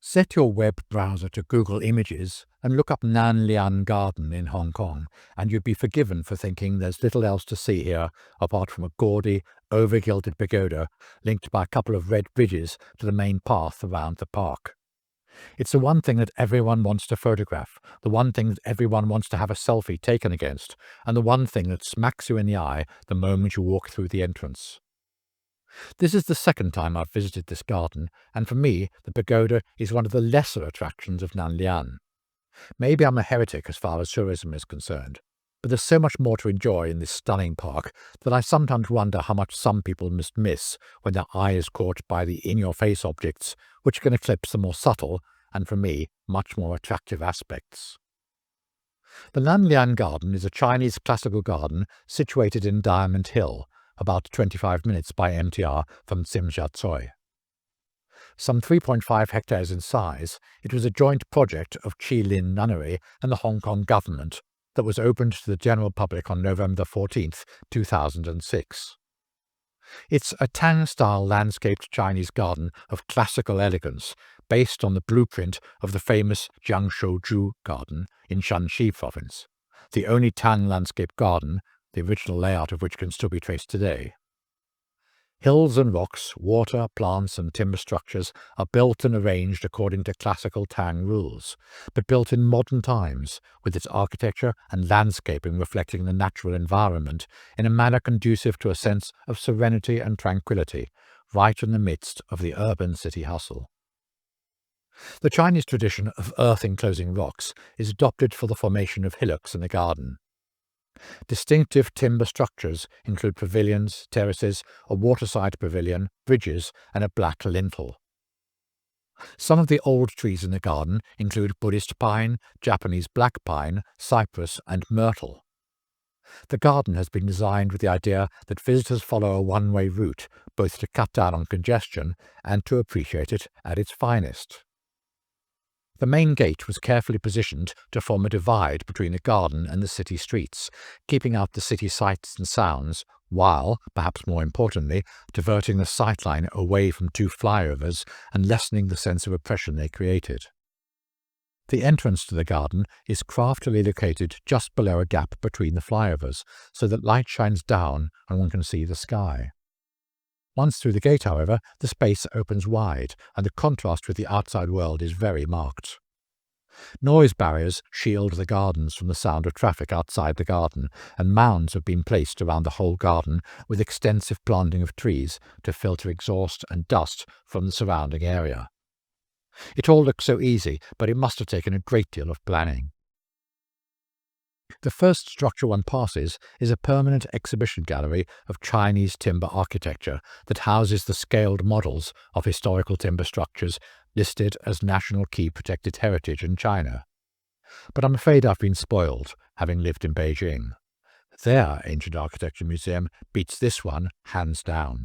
Set your web browser to Google Images and look up Nan Lian Garden in Hong Kong, and you'd be forgiven for thinking there's little else to see here apart from a gaudy, over-gilded pagoda linked by a couple of red bridges to the main path around the park. It's the one thing that everyone wants to photograph, the one thing that everyone wants to have a selfie taken against, and the one thing that smacks you in the eye the moment you walk through the entrance. This is the second time I've visited this garden, and for me, the pagoda is one of the lesser attractions of Nan Lian. Maybe I'm a heretic as far as tourism is concerned, but there's so much more to enjoy in this stunning park that I sometimes wonder how much some people must miss when their eye is caught by the in-your-face objects, which can eclipse the more subtle, and for me, much more attractive aspects. The Nan Lian Garden is a Chinese classical garden situated in Diamond Hill, about 25 minutes by MTR from Tsimsha. Some 3.5 hectares in size, it was a joint project of Chi Lin Nunnery and the Hong Kong government that was opened to the general public on November 14, 2006. It's a Tang-style landscaped Chinese garden of classical elegance, based on the blueprint of the famous Jiangshouju Garden in Shanxi province, the only Tang landscape garden, the original layout of which can still be traced today. Hills and rocks, water, plants and timber structures are built and arranged according to classical Tang rules, but built in modern times, with its architecture and landscaping reflecting the natural environment in a manner conducive to a sense of serenity and tranquility, right in the midst of the urban city hustle. The Chinese tradition of earth-enclosing rocks is adopted for the formation of hillocks in the garden. Distinctive timber structures include pavilions, terraces, a waterside pavilion, bridges, and a black lintel. Some of the old trees in the garden include Buddhist pine, Japanese black pine, cypress, and myrtle. The garden has been designed with the idea that visitors follow a one-way route, both to cut down on congestion and to appreciate it at its finest. The main gate was carefully positioned to form a divide between the garden and the city streets, keeping out the city sights and sounds, while, perhaps more importantly, diverting the sightline away from two flyovers and lessening the sense of oppression they created. The entrance to the garden is craftily located just below a gap between the flyovers, so that light shines down and one can see the sky. Once through the gate, however, the space opens wide, and the contrast with the outside world is very marked. Noise barriers shield the gardens from the sound of traffic outside the garden, and mounds have been placed around the whole garden with extensive planting of trees to filter exhaust and dust from the surrounding area. It all looks so easy, but it must have taken a great deal of planning. The first structure one passes is a permanent exhibition gallery of Chinese timber architecture that houses the scaled models of historical timber structures listed as National Key Protected Heritage in China. But I'm afraid I've been spoiled, having lived in Beijing. Their ancient architecture museum beats this one hands down.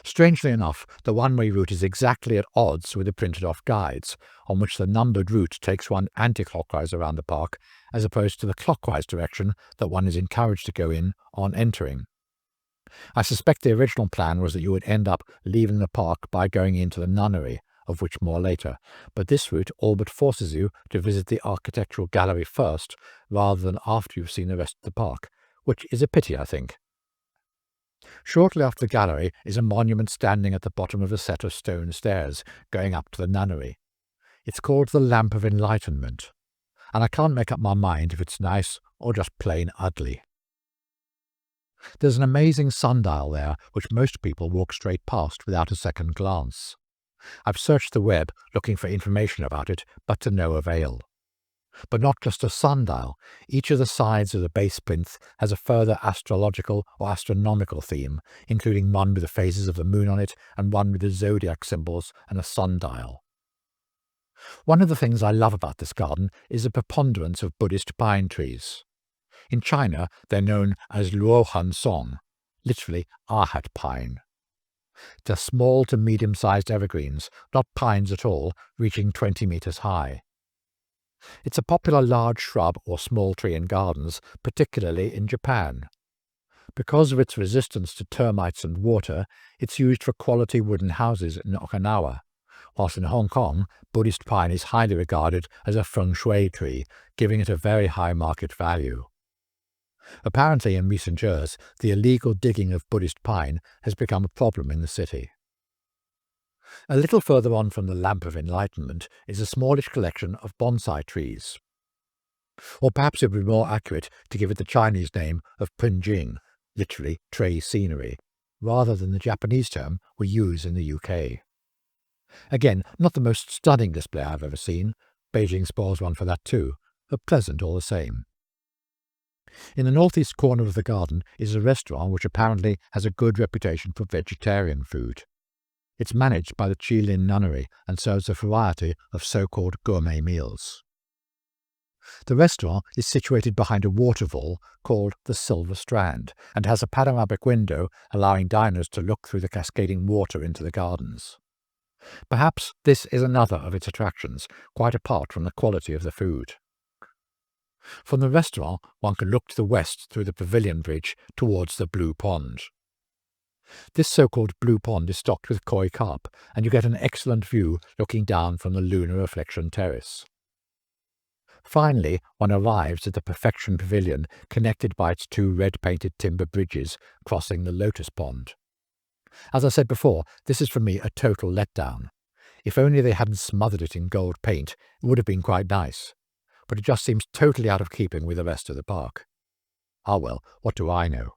Strangely enough, the one-way route is exactly at odds with the printed-off guides, on which the numbered route takes one anti-clockwise around the park, as opposed to the clockwise direction that one is encouraged to go in on entering. I suspect the original plan was that you would end up leaving the park by going into the nunnery, of which more later, but this route all but forces you to visit the architectural gallery first, rather than after you've seen the rest of the park, which is a pity, I think. Shortly after the gallery is a monument standing at the bottom of a set of stone stairs going up to the nunnery. It's called the Lamp of Enlightenment, and I can't make up my mind if it's nice or just plain ugly. There's an amazing sundial there which most people walk straight past without a second glance. I've searched the web looking for information about it, but to no avail. But not just a sundial, each of the sides of the base plinth has a further astrological or astronomical theme, including one with the phases of the moon on it and one with the zodiac symbols and a sundial. One of the things I love about this garden is the preponderance of Buddhist pine trees. In China, they're known as luohan song, literally arhat pine. They're small to medium-sized evergreens, not pines at all, reaching 20 meters high. It's a popular large shrub or small tree in gardens, particularly in Japan. Because of its resistance to termites and water, it's used for quality wooden houses in Okinawa, whilst in Hong Kong, Buddhist pine is highly regarded as a feng shui tree, giving it a very high market value. Apparently in recent years, the illegal digging of Buddhist pine has become a problem in the city. A little further on from the Lamp of Enlightenment is a smallish collection of bonsai trees. Or perhaps it would be more accurate to give it the Chinese name of punjing, literally tray scenery, rather than the Japanese term we use in the UK. Again, not the most stunning display I've ever seen. Beijing spoils one for that too, but pleasant all the same. In the northeast corner of the garden is a restaurant which apparently has a good reputation for vegetarian food. It's managed by the Qilin Nunnery and serves a variety of so-called gourmet meals. The restaurant is situated behind a waterfall called the Silver Strand and has a panoramic window allowing diners to look through the cascading water into the gardens. Perhaps this is another of its attractions, quite apart from the quality of the food. From the restaurant, one can look to the west through the pavilion bridge towards the Blue Pond. This so-called Blue Pond is stocked with koi carp, and you get an excellent view looking down from the lunar reflection terrace. Finally, one arrives at the Perfection Pavilion, connected by its two red-painted timber bridges crossing the Lotus Pond. As I said before, this is for me a total letdown. If only they hadn't smothered it in gold paint, it would have been quite nice. But it just seems totally out of keeping with the rest of the park. Ah well, what do I know?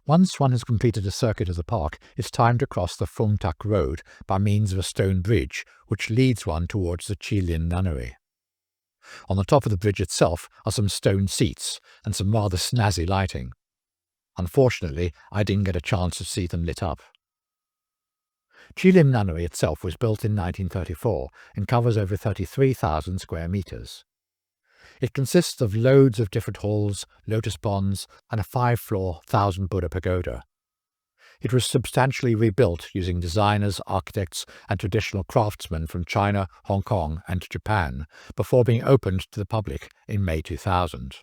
Once one has completed a circuit of the park, it's time to cross the Fung Tak Road by means of a stone bridge which leads one towards the Qilin Nunnery. On the top of the bridge itself are some stone seats and some rather snazzy lighting. Unfortunately, I didn't get a chance to see them lit up. Qilin Nunnery itself was built in 1934 and covers over 33,000 square metres. It consists of loads of different halls, lotus ponds, and a 5-floor 1,000 Buddha pagoda. It was substantially rebuilt using designers, architects, and traditional craftsmen from China, Hong Kong, and Japan before being opened to the public in May 2000.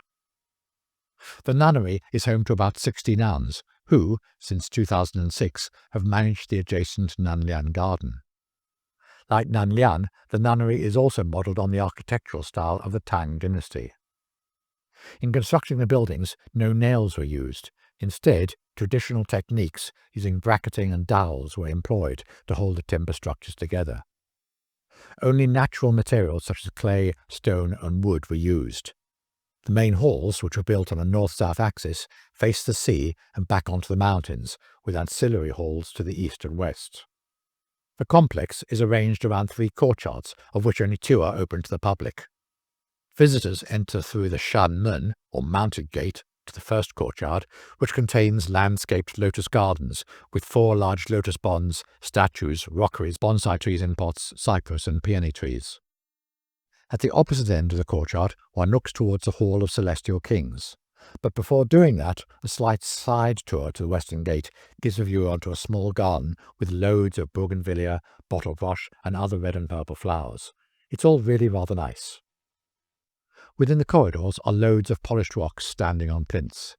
The nunnery is home to about 60 nuns, who, since 2006, have managed the adjacent Nan Lian Garden. Like Nan Lian, the nunnery is also modelled on the architectural style of the Tang dynasty. In constructing the buildings, no nails were used. Instead, traditional techniques using bracketing and dowels were employed to hold the timber structures together. Only natural materials such as clay, stone, and wood were used. The main halls, which were built on a north-south axis, faced the sea and back onto the mountains, with ancillary halls to the east and west. The complex is arranged around 3 courtyards, of which only 2 are open to the public. Visitors enter through the Shan Men, or mounted gate, to the first courtyard, which contains landscaped lotus gardens with 4 large lotus ponds, statues, rockeries, bonsai trees in pots, cypress and peony trees. At the opposite end of the courtyard, one looks towards the Hall of Celestial Kings. But before doing that, a slight side tour to the western gate gives a view onto a small garden with loads of bougainvillea, bottle brush, and other red and purple flowers. It's all really rather nice. Within the corridors are loads of polished rocks standing on plinths.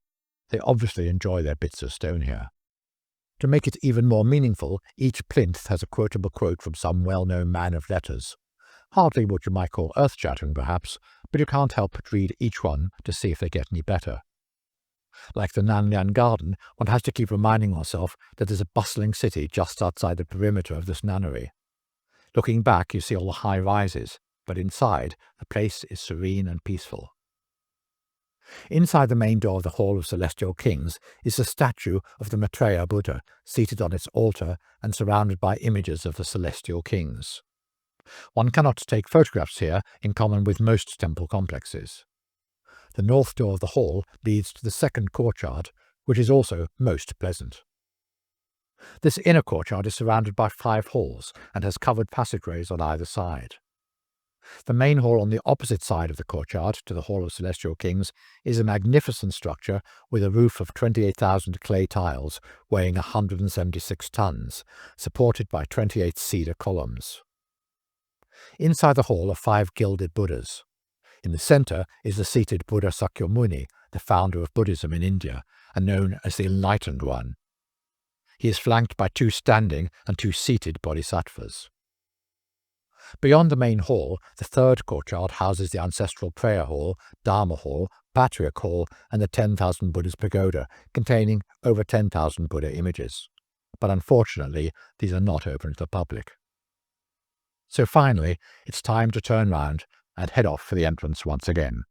They obviously enjoy their bits of stone here. To make it even more meaningful, each plinth has a quotable quote from some well-known man of letters. Hardly what you might call earth-shattering, perhaps, but you can't help but read each one to see if they get any better. Like the Nan Lian Garden, one has to keep reminding oneself that there's a bustling city just outside the perimeter of this nunnery. Looking back, you see all the high rises, but inside, the place is serene and peaceful. Inside the main door of the Hall of Celestial Kings is a statue of the Maitreya Buddha, seated on its altar and surrounded by images of the Celestial Kings. One cannot take photographs here in common with most temple complexes. The north door of the hall leads to the second courtyard, which is also most pleasant. This inner courtyard is surrounded by 5 halls and has covered passageways on either side. The main hall on the opposite side of the courtyard to the Hall of Celestial Kings is a magnificent structure with a roof of 28,000 clay tiles weighing 176 tons, supported by 28 cedar columns. Inside the hall are 5 gilded Buddhas. In the centre is the seated Buddha Sakyamuni, the founder of Buddhism in India, and known as the Enlightened One. He is flanked by 2 standing and 2 seated bodhisattvas. Beyond the main hall, the third courtyard houses the ancestral prayer hall, Dharma hall, Patriarch hall, and the 10,000 Buddhas pagoda, containing over 10,000 Buddha images. But unfortunately, these are not open to the public. So finally, it's time to turn round and head off for the entrance once again.